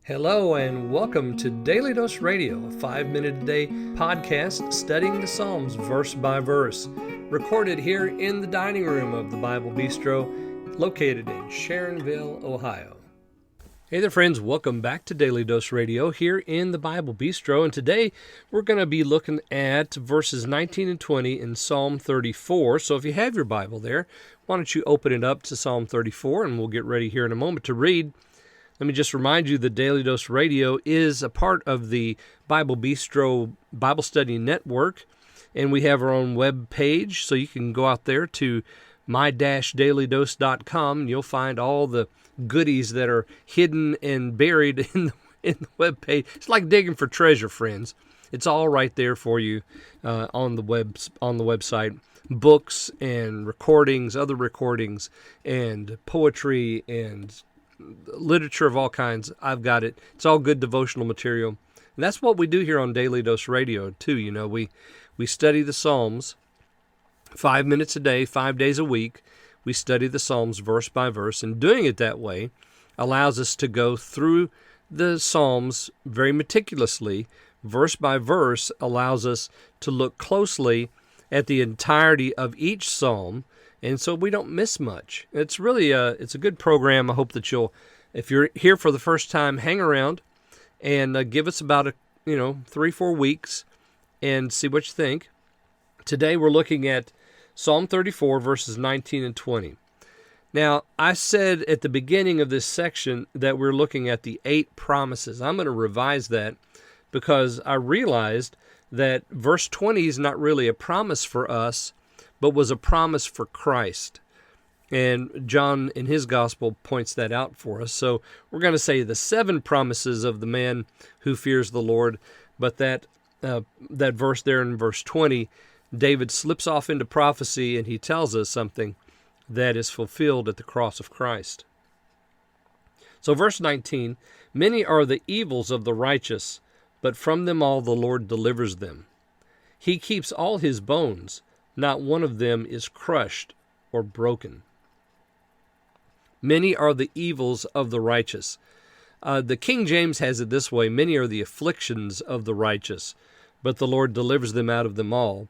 Hello and welcome to Daily Dose Radio, a 5-minute-a-day podcast studying the Psalms verse by verse, recorded here in the dining room of the Bible Bistro, located in Sharonville, Ohio. Hey there friends, welcome back to Daily Dose Radio here in the Bible Bistro, and today we're going to be looking at verses 19 and 20 in Psalm 34. So if you have your Bible there, why don't you open it up to Psalm 34 and we'll get ready here in a moment to read. Let me just remind you that Daily Dose Radio is a part of the Bible Bistro Bible Study Network, and we have our own web page, so you can go out there to my-dailydose.com, and you'll find all the goodies that are hidden and buried in the web page. It's like digging for treasure, friends. It's all right there for you on the website. Books and recordings, other recordings, and poetry and literature of all kinds. I've got it. It's all good devotional material. And that's what we do here on Daily Dose Radio, too. You know, we study the Psalms 5 minutes a day, 5 days a week. We study the Psalms verse by verse, and doing it that way allows us to go through the Psalms very meticulously. Verse by verse allows us to look closely at the entirety of each Psalm, and so we don't miss much. It's really it's a good program. I hope that you'll, if you're here for the first time, hang around and give us about 3-4 weeks and see what you think. Today we're looking at Psalm 34 verses 19 and 20. Now, I said at the beginning of this section that we're looking at the 8 promises. I'm going to revise that because I realized that verse 20 is not really a promise for us, but was a promise for Christ. And John, in his gospel, points that out for us. So we're going to say the 7 promises of the man who fears the Lord, but that verse there in verse 20, David slips off into prophecy, and he tells us something that is fulfilled at the cross of Christ. So verse 19, many are the evils of the righteous, but from them all the Lord delivers them. He keeps all his bones, not one of them is crushed or broken. Many are the evils of the righteous. The King James has it this way, many are the afflictions of the righteous, but the Lord delivers them out of them all.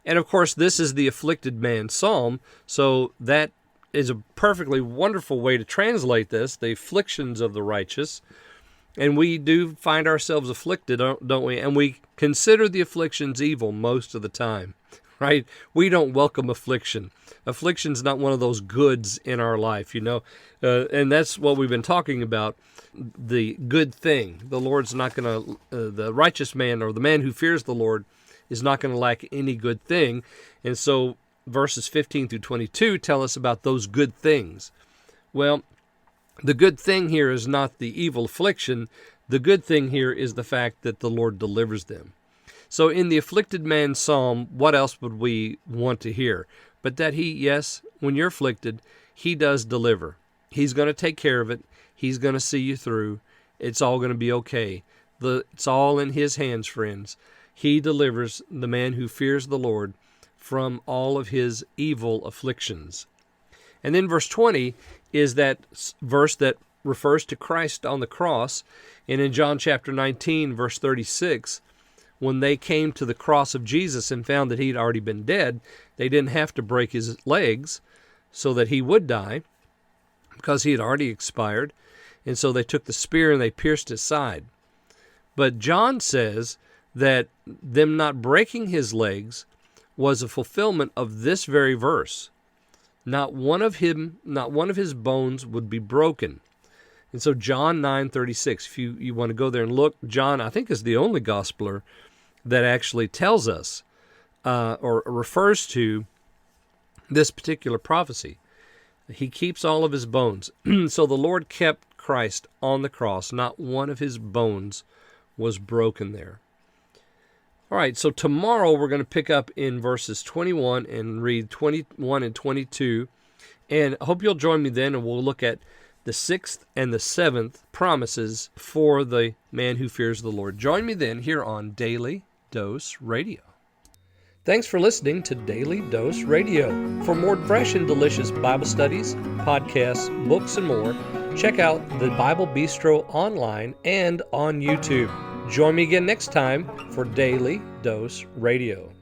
And of course, this is the afflicted man's psalm, so that is a perfectly wonderful way to translate this, the afflictions of the righteous. And we do find ourselves afflicted, don't we? And we consider the afflictions evil most of the time. Right? We don't welcome affliction. Affliction's not one of those goods in our life, and that's what we've been talking about, the good thing. The Lord's not going to, the righteous man or the man who fears the Lord is not going to lack any good thing. And so verses 15 through 22 tell us about those good things. Well, the good thing here is not the evil affliction. The good thing here is the fact that the Lord delivers them. So in the afflicted man's psalm, what else would we want to hear? But that yes, when you're afflicted, he does deliver. He's going to take care of it. He's going to see you through. It's all going to be okay. It's all in his hands, friends. He delivers the man who fears the Lord from all of his evil afflictions. And then verse 20 is that verse that refers to Christ on the cross. And in John chapter 19, verse 36, when they came to the cross of Jesus and found that he'd already been dead, they didn't have to break his legs so that he would die because he had already expired. And so they took the spear and they pierced his side. But John says that them not breaking his legs was a fulfillment of this very verse. Not one of his bones would be broken. And so John 9:36, if you want to go there and look, John, I think, is the only gospeler that actually tells us or refers to this particular prophecy. He keeps all of his bones. So the Lord kept Christ on the cross. Not one of his bones was broken there. All right, so tomorrow we're going to pick up in verses 21 and read 21 and 22. And I hope you'll join me then, and we'll look at the 6th and the 7th promises for the man who fears the Lord. Join me then here on Daily Dose Radio. Thanks for listening to Daily Dose Radio. For more fresh and delicious Bible studies, podcasts, books, and more, Check out the Bible Bistro online and on YouTube. Join me again next time for Daily Dose Radio.